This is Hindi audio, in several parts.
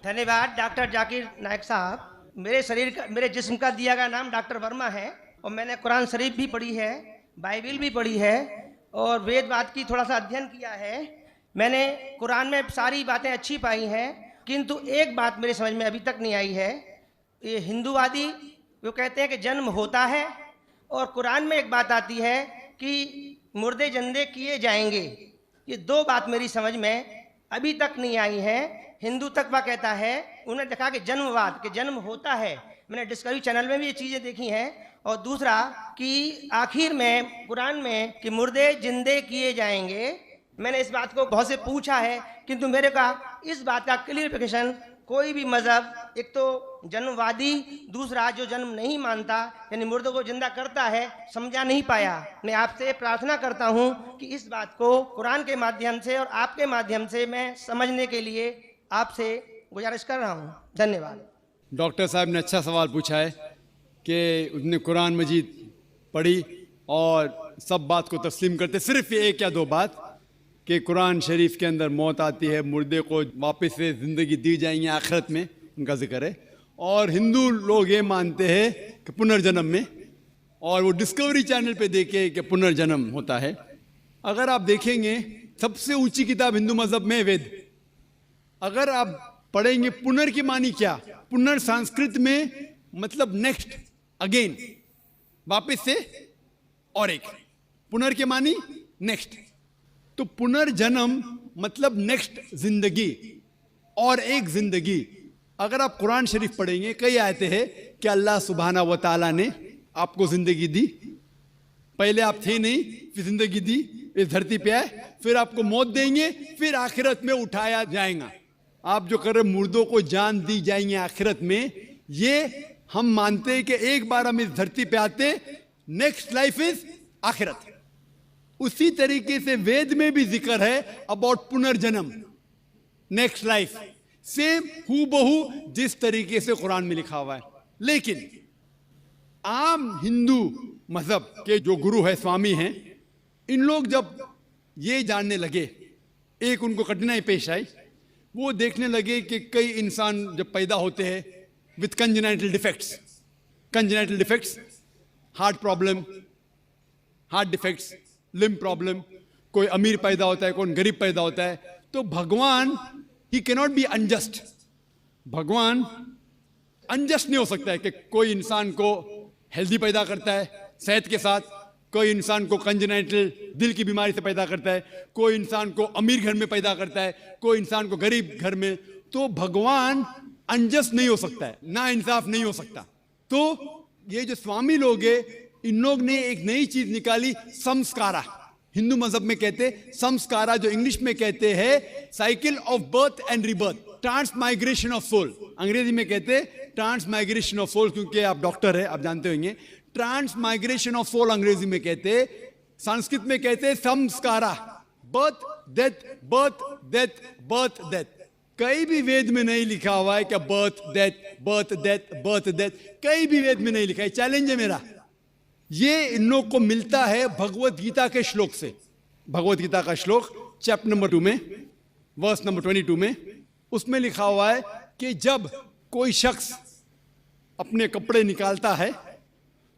धन्यवाद डॉक्टर जाकिर नायक साहब। मेरे जिस्म का दिया गया नाम डॉक्टर वर्मा है और मैंने कुरान शरीफ भी पढ़ी है, बाइबिल भी पढ़ी है और वेदवाद की थोड़ा सा अध्ययन किया है। मैंने कुरान में सारी बातें अच्छी पाई हैं, किंतु एक बात मेरे समझ में अभी तक नहीं आई है। ये हिंदूवादी वो कहते हैं कि जन्म होता है और कुरान में एक बात आती है कि मुर्दे जिंदे किए जाएंगे। ये दो बात मेरी समझ में अभी तक नहीं आई है। हिंदू तकवा कहता है, उन्होंने देखा कि जन्मवाद के जन्म होता है, मैंने डिस्कवरी चैनल में भी ये चीज़ें देखी हैं। और दूसरा कि आखिर में कुरान में कि मुर्दे जिंदे किए जाएंगे। मैंने इस बात को बहुत से पूछा है, किंतु मेरे का इस बात का क्लियरिफिकेशन कोई भी मजहब, एक तो जन्मवादी, दूसरा जो जन्म नहीं मानता यानी मुर्दों को जिंदा करता है, समझा नहीं पाया। मैं आपसे प्रार्थना करता हूं कि इस बात को कुरान के माध्यम से और आपके माध्यम से मैं समझने के लिए आपसे गुजारिश कर रहा हूं। धन्यवाद। डॉक्टर साहब ने अच्छा सवाल पूछा है कि उसने कुरान मजीद पढ़ी और सब बात को तस्लीम करते, सिर्फ ये एक या दो बात कि कुरान शरीफ के अंदर मौत आती है, मुर्दे को वापस से ज़िंदगी दी जाएंगी आखिरत में, उनका जिक्र है। और हिंदू लोग ये मानते हैं कि पुनर्जन्म में, और वो डिस्कवरी चैनल पे देखे कि पुनर्जन्म होता है। अगर आप देखेंगे सबसे ऊंची किताब हिंदू मजहब में वेद, अगर आप पढ़ेंगे पुनर की मानी क्या, पुनर संस्कृत में मतलब नेक्स्ट, अगेन, वापस से और एक, पुनर के मानी नेक्स्ट। तो पुनर्जन्म मतलब नेक्स्ट जिंदगी और एक जिंदगी। अगर आप कुरान शरीफ पढ़ेंगे, कई आयतें हैं कि अल्लाह सुब्हाना व तआला ने आपको जिंदगी दी, पहले आप थे नहीं, फिर जिंदगी दी, इस धरती पे आए, फिर आपको मौत देंगे, फिर आखिरत में उठाया जाएगा। आप जो कर रहे मुर्दों को जान दी जाएंगे आखिरत में, ये हम मानते हैं कि एक बार हम इस धरती पे आते, नेक्स्ट लाइफ इज आखिरत। उसी तरीके से वेद में भी जिक्र है अबाउट पुनर्जन्म, नेक्स्ट लाइफ, सेम हूबहू जिस तरीके से कुरान में लिखा हुआ है। लेकिन आम हिंदू मजहब के जो गुरु है, स्वामी हैं, इन लोग जब ये जानने लगे, एक उनको कठिनाई पेश आई, वो देखने लगे कि कई इंसान जब पैदा होते हैं with congenital defects, heart problem, heart defects, limb problem, कोई अमीर पैदा होता है, कोई गरीब पैदा होता है, तो भगवान he can not be unjust. भगवान अनजस्ट नहीं हो सकता है कि कोई इंसान को हेल्दी पैदा करता है सेहत के साथ, कोई इंसान को कंजेनाइटल दिल की बीमारी से पैदा करता है, कोई इंसान को अमीर घर में पैदा करता है, कोई इंसान को गरीब घर में। तो भगवान अनजस्ट नहीं हो सकता है, ना इंसाफ नहीं हो सकता। तो ये जो स्वामी लोग हैं, इन लोग ने एक नई चीज निकाली, संस्कारा। हिंदू मजहब में कहते संस्कारा, जो इंग्लिश में कहते हैं cycle of birth and rebirth, transmigration of soul. अंग्रेजी में कहते ट्रांसमाइग्रेशन ऑफ सोल, क्योंकि आप डॉक्टर है, आप जानते होंगे। ट्रांसमाइग्रेशन ऑफ सोल अंग्रेजी में कहते, संस्कृत में कहते संस्कारा, birth death, birth death, birth death. कहीं भी वेद में नहीं लिखा हुआ है कि birth death, birth death, birth death, कहीं भी वेद में नहीं लिखा है। चैलेंज है मेरा, ये इन लोग को मिलता है भगवत गीता के श्लोक से। भगवत गीता का श्लोक चैप्टर नंबर 2 में, वर्स नंबर 22 में, उसमें लिखा हुआ है कि जब कोई शख्स अपने कपड़े निकालता है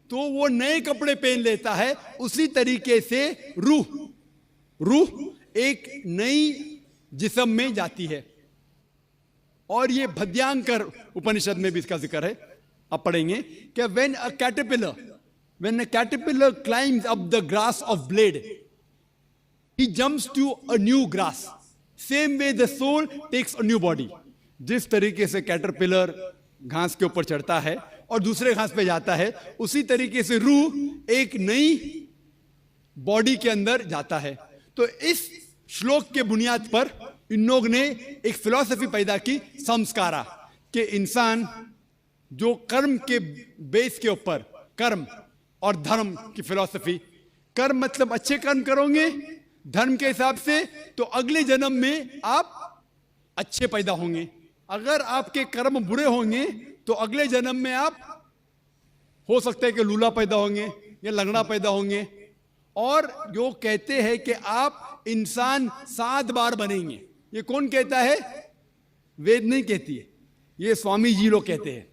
तो वो नए कपड़े पहन लेता है, उसी तरीके से रूह एक नई जिस्म में जाती है। और ये भद्यांकर उपनिषद में भी इसका जिक्र है, आप पढ़ेंगे कि when a caterpillar climbs up the grass of blade, he jumps to a new grass. Same way the soul takes a new body. जिस तरीके से कैटरपिलर घास के ऊपर चढ़ता है और दूसरे घास पे जाता है, उसी तरीके से रूह एक नई बॉडी के अंदर जाता है। तो इस श्लोक के बुनियाद पर इन लोग ने एक फिलॉसफी पैदा की, संस्कारा, कि इंसान जो कर्म के बेस के ऊपर, कर्म और धर्म की फिलॉसफी, कर्म मतलब अच्छे कर्म करोगे धर्म के हिसाब से तो अगले जन्म में आप अच्छे पैदा होंगे, अगर आपके कर्म बुरे होंगे तो अगले जन्म में आप हो सकता है कि लूला पैदा होंगे या लंगड़ा पैदा होंगे। और जो कहते हैं कि आप इंसान 7 बार बनेंगे, ये कौन कहता है? वेद नहीं कहती है, ये स्वामी जी लोग कहते हैं,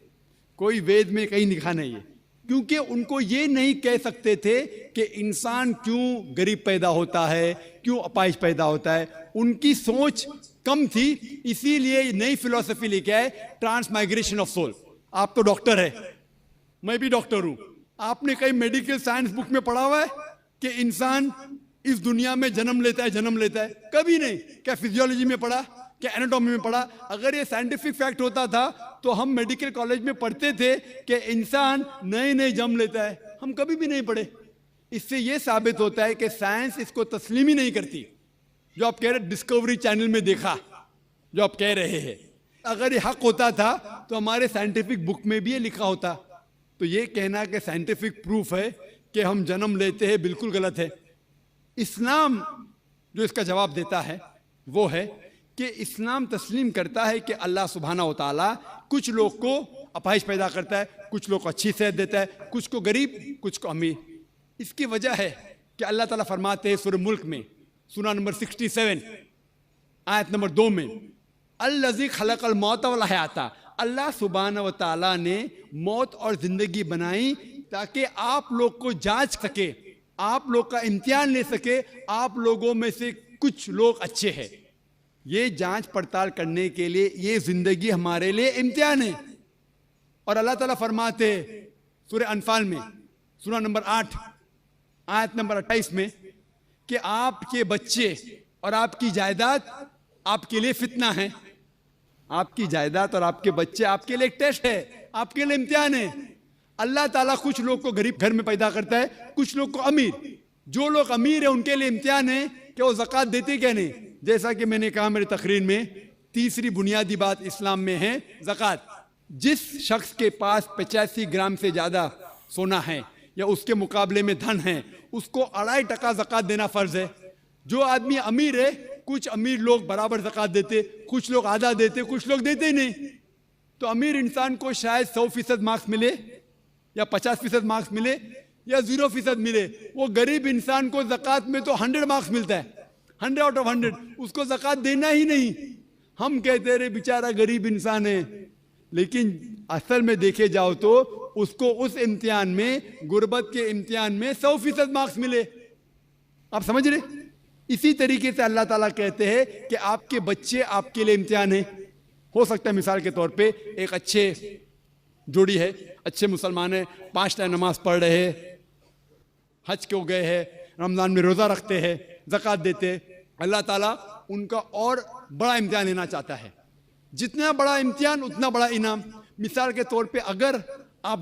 कोई वेद में कहीं लिखा नहीं है। क्योंकि उनको ये नहीं कह सकते थे कि इंसान क्यों गरीब पैदा होता है, क्यों अपाहिज पैदा होता है। उनकी सोच कम थी, इसीलिए नई फिलॉसफी लेके आए, ट्रांसमाइग्रेशन ऑफ सोल। आप तो डॉक्टर है, मैं भी डॉक्टर हूं। आपने कहीं मेडिकल साइंस बुक में पढ़ा हुआ है कि इंसान इस दुनिया में जन्म लेता है? कभी नहीं। क्या फिजियोलॉजी में पढ़ा, क्या एनाटॉमी में पढ़ा? अगर ये साइंटिफिक फैक्ट होता था तो हम मेडिकल कॉलेज में पढ़ते थे कि इंसान नए नए जन्म लेता है। हम कभी भी नहीं पढ़े। इससे ये साबित होता है कि साइंस इसको तस्लीम ही नहीं करती। जो आप कह रहे डिस्कवरी चैनल में देखा, जो आप कह रहे हैं, अगर ये हक होता था तो हमारे साइंटिफिक बुक में भी ये लिखा होता। तो ये कहना कि साइंटिफिक प्रूफ है कि हम जन्म लेते हैं, बिल्कुल गलत है। इस्लाम जो इसका जवाब देता है वो है कि इस्लाम तस्लीम करता है कि अल्लाह सुब्हाना व तआला कुछ लोग को अपाहिज पैदा करता है, कुछ लोग को अच्छी सेहत देता है, कुछ को गरीब, कुछ को अमीर। इसकी वजह है कि अल्लाह ताला फरमाते हैं सूरह मुल्क में, सूरा नंबर 67 आयत नंबर 2 में, अल्लज़ी खलक़ल मौत वल हयाता, अल्लाह सुब्हाना व तआला ने मौत और जिंदगी बनाई ताकि आप लोग को जांच सके, आप लोग का इम्तिहान ले सके, आप लोगों में से कुछ लोग अच्छे हैं। ये जांच पड़ताल करने के लिए ये जिंदगी हमारे लिए इम्तिहान है। और अल्लाह ताला फरमाते सूरह अनफाल में सूरा नंबर 8 आयत नंबर 28 में कि आपके बच्चे और आपकी जायदाद आपके लिए फितना है। आपकी जायदाद और आपके बच्चे आपके लिए एक टेस्ट है, आपके लिए इम्तिहान है। अल्लाह ताला कुछ लोग को गरीब घर में पैदा करता है, कुछ लोग को अमीर। जो लोग अमीर है उनके लिए इम्तिहान है कि वो ज़कात देते क्या नहीं। जैसा कि मैंने कहा मेरी तकरीर में, तीसरी बुनियादी बात इस्लाम में है ज़कात। जिस शख्स के पास 85 ग्राम से ज़्यादा सोना है या उसके मुकाबले में धन है, उसको 2.5% ज़कात देना फ़र्ज है। जो आदमी अमीर है, कुछ अमीर लोग बराबर ज़कात देते, कुछ लोग आधा देते, कुछ लोग देते ही नहीं। तो अमीर इंसान को शायद 100% मार्क्स मिले या 50% मार्क्स मिले या 0% मिले। वो गरीब इंसान को ज़कात में तो 100 मार्क्स मिलता है, 100 आउट ऑफ 100। उसको ज़कात देना ही नहीं। हम कहते रहे बेचारा गरीब इंसान है, लेकिन असल में देखे जाओ तो उसको उस इम्तिहान में, गुर्बत के इम्तिहान में 100% मार्क्स मिले। आप समझ रहे? इसी तरीके से अल्लाह ताला कहते हैं कि आपके बच्चे आपके लिए इम्तिहान है। हो सकता है मिसाल के तौर पे एक अच्छे जोड़ी है, अच्छे मुसलमान है, 5 टाइम नमाज पढ़ रहे हैं, हज को गए हैं, रमज़ान में रोज़ा रखते हैं, ज़कात देते। अल्लाह ताला उनका और बड़ा इम्तिहान लेना चाहता है। जितना बड़ा इम्तिहान उतना बड़ा इनाम। मिसाल के तौर पे अगर आप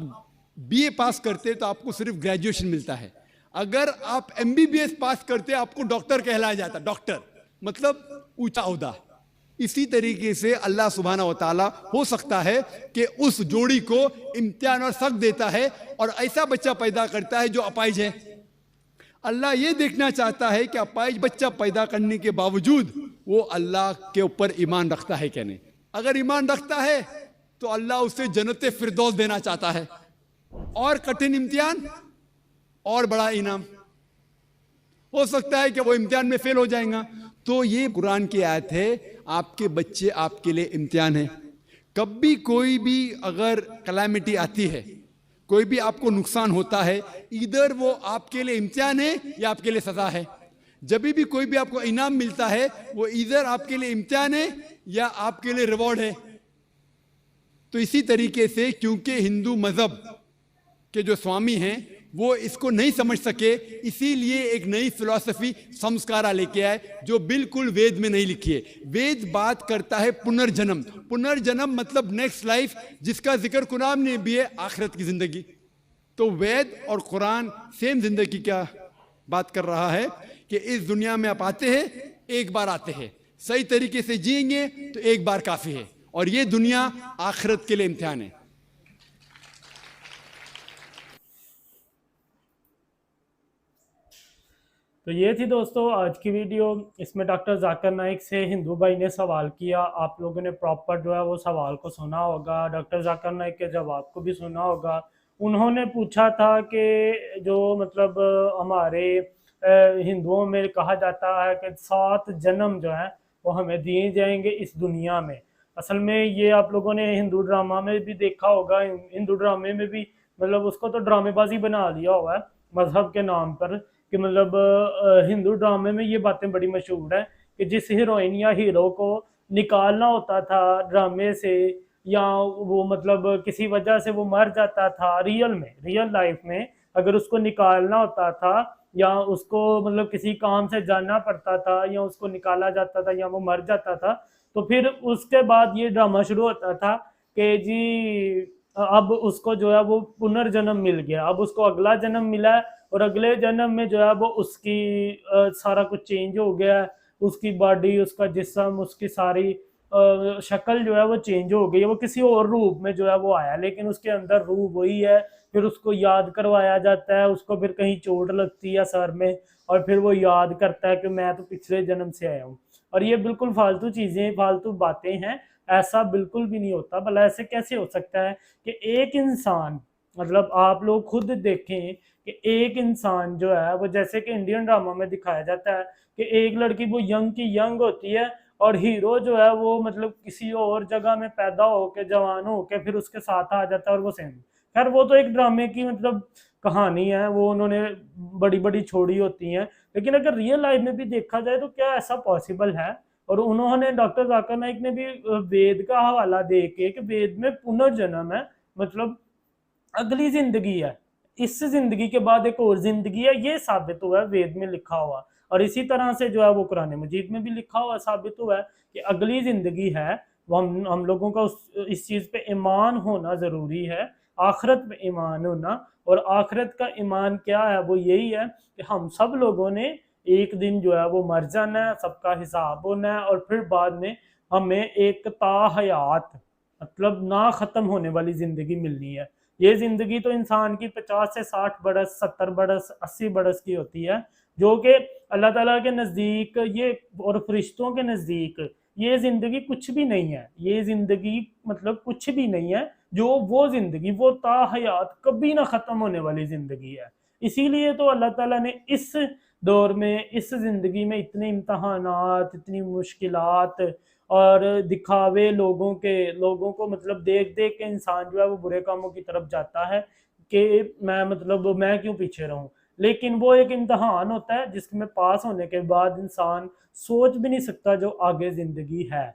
बीए पास करते तो आपको सिर्फ ग्रेजुएशन मिलता है। अगर आप एमबीबीएस पास करते आपको डॉक्टर कहलाया जाता। डॉक्टर मतलब ऊंचा ओहदा। इसी तरीके से अल्लाह सुब्हाना व तआला हो सकता है कि उस जोड़ी को इम्तिहान और सख्त देता है और ऐसा बच्चा पैदा करता है जो अपाहिज है। अल्लाह ये देखना चाहता है कि अपाहिज बच्चा पैदा करने के बावजूद वो अल्लाह के ऊपर ईमान रखता है क्या नहीं। अगर ईमान रखता है तो अल्लाह उसे जन्नत फिरदौस देना चाहता है। और कठिन इम्तिहान और बड़ा इनाम। हो सकता है कि वो इम्तिहान में फेल हो जाएगा। तो ये कुरान की आयत है, आपके बच्चे आपके लिए इम्तिहान है। कभी कोई भी अगर कलामिटी आती है, कोई भी आपको नुकसान होता है, इधर वो आपके लिए इम्तिहान है या आपके लिए सजा है। जब भी कोई भी आपको इनाम मिलता है, वो इधर आपके लिए इम्तिहान है या आपके लिए रिवॉर्ड है। तो इसी तरीके से क्योंकि हिंदू मजहब के जो स्वामी हैं वो इसको नहीं समझ सके, इसीलिए एक नई फिलॉसफी संस्कारा लेके आए जो बिल्कुल वेद में नहीं लिखी है। वेद बात करता है पुनर्जन्म। पुनर्जन्म मतलब नेक्स्ट लाइफ, जिसका जिक्र कुरान में भी है, आखिरत की जिंदगी। तो वेद और कुरान सेम जिंदगी क्या बात कर रहा है कि इस दुनिया में आप आते हैं, एक बार आते हैं, सही तरीके से जिएंगे तो एक बार काफी है, और ये दुनिया आखिरत के लिए इम्तिहान है। तो ये थी दोस्तों आज की वीडियो। इसमें डॉक्टर जाकिर नाइक से हिंदू भाई ने सवाल किया। आप लोगों ने प्रॉपर जो है वो सवाल को सुना होगा, डॉक्टर जाकिर नाइक के जवाब को भी सुना होगा। उन्होंने पूछा था कि जो मतलब हमारे हिंदुओं में कहा जाता है कि 7 जन्म जो है वो हमें दिए जाएंगे इस दुनिया में। असल में ये आप लोगों ने हिंदू ड्रामा में भी देखा होगा, हिंदू ड्रामे में भी मतलब उसको तो ड्रामेबाजी बना लिया हुआ है मजहब के नाम पर, कि मतलब हिंदू ड्रामे में ये बातें बड़ी मशहूर है कि जिस हीरोइन या हीरो को निकालना होता था ड्रामे से, या वो मतलब किसी वजह से वो मर जाता था रियल लाइफ में, अगर उसको निकालना होता था या उसको मतलब किसी काम से जाना पड़ता था या उसको निकाला जाता था या वो मर जाता था, तो फिर उसके बाद ये ड्रामा शुरू होता था कि जी अब उसको जो है वो पुनर्जन्म मिल गया, अब उसको अगला जन्म मिला है और अगले जन्म में जो है वो उसकी सारा कुछ चेंज हो गया है, उसकी बॉडी, उसका जिस्म, उसकी सारी शक्ल जो है वो चेंज हो गई है, वो किसी और रूप में जो है वो आया, लेकिन उसके अंदर रूह वही है। फिर उसको याद करवाया जाता है, उसको फिर कहीं चोट लगती है सर में और फिर वो याद करता है कि मैं तो पिछले जन्म से आया हूँ। और ये बिल्कुल फालतू चीजें, फालतू बातें हैं, ऐसा बिल्कुल भी नहीं होता। भला ऐसे कैसे हो सकता है कि एक इंसान, मतलब आप लोग खुद देखें कि एक इंसान जो है वो, जैसे कि इंडियन ड्रामा में दिखाया जाता है कि एक लड़की वो यंग की यंग होती है और हीरो जो है वो मतलब किसी और जगह में पैदा होके जवान होके फिर उसके साथ आ जाता है और वो सेम। खैर वो तो एक ड्रामे की मतलब कहानी है, वो उन्होंने बड़ी बड़ी छोड़ी होती हैं, लेकिन अगर रियल लाइफ में भी देखा जाए तो क्या ऐसा पॉसिबल है? और उन्होंने, डॉक्टर जाकिर नाइक ने भी वेद का हवाला दे के कि वेद में पुनर्जन्म है, मतलब अगली जिंदगी है, इस जिंदगी के बाद एक और जिंदगी है, ये साबित हुआ है वेद में लिखा हुआ। और इसी तरह से जो है वो कुरान मजीद में भी लिखा हुआ साबित हुआ है कि अगली जिंदगी है। वो हम लोगों का इस चीज पे ईमान होना जरूरी है, आखिरत पे ईमान होना। और आखिरत का ईमान क्या है? वो यही है कि हम सब लोगों ने एक दिन जो है वो मर जाना है, सबका हिसाब होना है और फिर बाद में हमें एक ताहयात, मतलब ना खत्म होने वाली जिंदगी मिलनी है। ये जिंदगी तो इंसान की 50 से 60 बरस, 70 बरस, 80 बरस की होती है, जो कि अल्लाह ताला के नज़दीक ये और फरिश्तों के नज़दीक ये जिंदगी कुछ भी नहीं है। ये जिंदगी मतलब कुछ भी नहीं है, जो वो जिंदगी, वो ताहयात कभी ना खत्म होने वाली जिंदगी है। इसीलिए तो अल्लाह ताला ने इस दौर में, इस जिंदगी में इतने इम्तहानात, इतनी मुश्किलात और दिखावे लोगों को मतलब देख देख के इंसान जो है वो बुरे कामों की तरफ जाता है कि मैं मतलब मैं क्यों पीछे रहूं। लेकिन वो एक इम्तहान होता है जिसमें पास होने के बाद इंसान सोच भी नहीं सकता जो आगे जिंदगी है।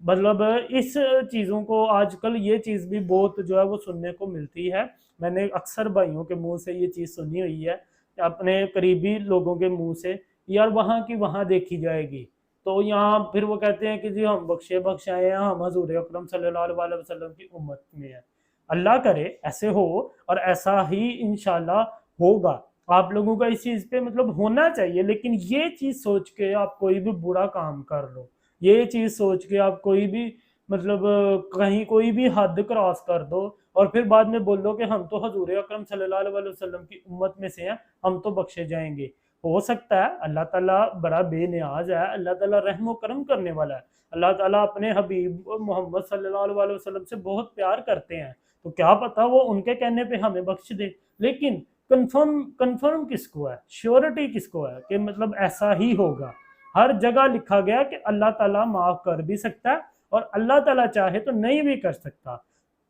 मतलब इस चीज़ों को आजकल ये चीज़ भी बहुत जो है वो सुनने को मिलती है। मैंने अक्सर भाइयों के मुंह से ये चीज़ सुनी हुई है, अपने करीबी लोगों के मुंह से, यार वहाँ की वहाँ देखी जाएगी। तो यहाँ फिर वो कहते हैं कि जी हम बख्शे बख्शाए हैं, हम हजूर अकरम सल्लल्लाहु अलैहि वसल्लम की उम्मत में है। अल्लाह करे ऐसे हो और ऐसा ही इंशाल्लाह होगा। आप लोगों का इस चीज़ पे मतलब होना चाहिए, लेकिन ये चीज़ सोच के आप कोई भी बुरा काम कर लो, ये चीज़ सोच के आप कोई भी मतलब कहीं कोई भी हद क्रॉस कर दो और फिर बाद में बोलो कि हम तो हजूर अकरम सल्लल्लाहु अलैहि वसल्लम की उम्मत में से हैं, हम तो बख्शे जाएंगे। हो सकता है, अल्लाह ताला बड़ा बेनियाज है, अल्लाह ताला रहम करम करने वाला है, अल्लाह ताला अपने हबीब मोहम्मद सल्लल्लाहु अलैहि वसल्लम से बहुत प्यार करते हैं, तो क्या पता वो उनके कहने पे हमें बख्श दे। लेकिन कंफर्म किसको है, श्योरिटी किसको है कि मतलब ऐसा ही होगा? हर जगह लिखा गया कि अल्लाह ताला माफ कर भी सकता है और अल्लाह ताला चाहे तो नहीं भी कर सकता।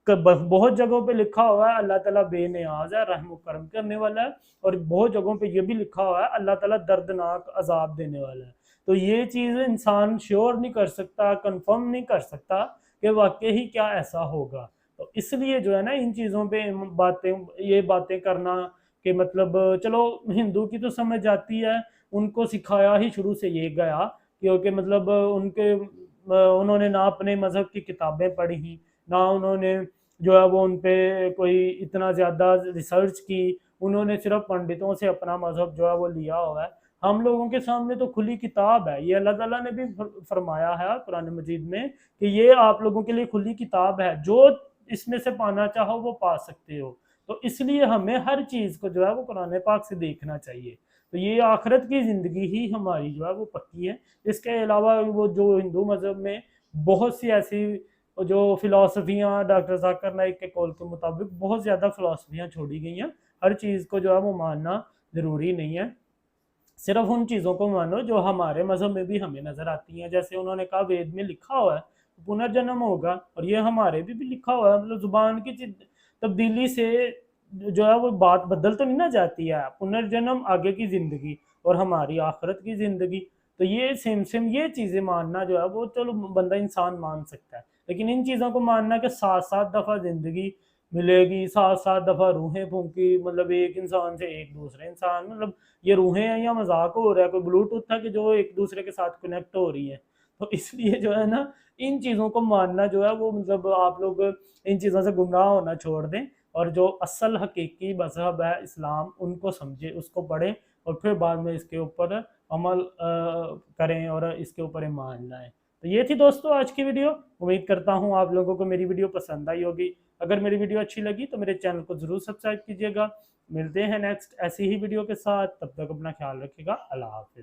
बहुत जगहों पे लिखा हुआ है अल्लाह ताला बेनियाज है, रहम करम करने वाला है, और बहुत जगहों पे ये भी लिखा हुआ है अल्लाह ताला दर्दनाक अजाब देने वाला है। तो ये चीज़ इंसान श्योर नहीं कर सकता, कंफर्म नहीं कर सकता कि वाकई ही क्या ऐसा होगा। तो इसलिए जो है ना, इन चीज़ों पे ये बातें करना कि मतलब चलो हिंदू की तो समझ आती है, उनको सिखाया ही शुरू से ये गया, क्योंकि मतलब उन्होंने ना अपने मज़हब की किताबें पढ़ी, ना उन्होंने जो है वो उन पे कोई इतना ज़्यादा रिसर्च की, उन्होंने सिर्फ पंडितों से अपना मज़हब जो है वो लिया हुआ है। हम लोगों के सामने तो खुली किताब है, ये अल्लाह ताला ने भी फरमाया है कुरान मजीद में कि ये आप लोगों के लिए खुली किताब है, जो इसमें से पाना चाहो वो पा सकते हो। तो इसलिए हमें हर चीज़ को जो है वो कुरान पाक से देखना चाहिए। तो ये आखिरत की ज़िंदगी ही हमारी जो है वो पक्की है। इसके अलावा वो जो हिंदू मज़हब में बहुत सी ऐसी जो फ़िलासफ़ियाँ, डॉक्टर ज़ाकिर नाइक के कौल के मुताबिक बहुत ज़्यादा फ़िलासफ़ियाँ छोड़ी गई हैं। हर चीज़ को जो है वो मानना ज़रूरी नहीं है, सिर्फ उन चीज़ों को मानो जो हमारे मज़हब में भी हमें नज़र आती हैं। जैसे उन्होंने कहा वेद में लिखा हुआ है, पुनर्जन्म होगा। और ये हमारे भी लिखा हुआ है, मतलब जुबान की तब्दीली से जो है वो बात बदल तो नहीं ना जाती है। पुनर्जन्म, आगे की जिंदगी और हमारी आखिरत की जिंदगी, तो ये सेम ये चीजें मानना जो है वो चलो बंदा इंसान मान सकता है, लेकिन इन चीजों को मानना कि 7-7 दफा जिंदगी मिलेगी, 7-7 दफा रूहें फूंकी, मतलब एक इंसान से एक दूसरे इंसान, मतलब ये रूहें हैं या मजाक हो रहा है, कोई ब्लूटूथ था कि जो एक दूसरे के साथ कनेक्ट हो रही है। तो इसलिए जो है ना, इन चीज़ों को मानना जो है वो, मतलब आप लोग इन चीज़ों से गुमराह होना छोड़ दें और जो असल हकीकी मजहब है इस्लाम, उनको समझे, उसको पढ़ें और फिर बाद में इसके ऊपर अमल करें और इसके ऊपर ईमान लाएं। तो ये थी दोस्तों आज की वीडियो। उम्मीद करता हूँ आप लोगों को मेरी वीडियो पसंद आई होगी। अगर मेरी वीडियो अच्छी लगी तो मेरे चैनल को ज़रूर सब्सक्राइब कीजिएगा। मिलते हैं नेक्स्ट ऐसी ही वीडियो के साथ, तब तक अपना ख्याल रखिएगा। अल्लाह हाफिज़।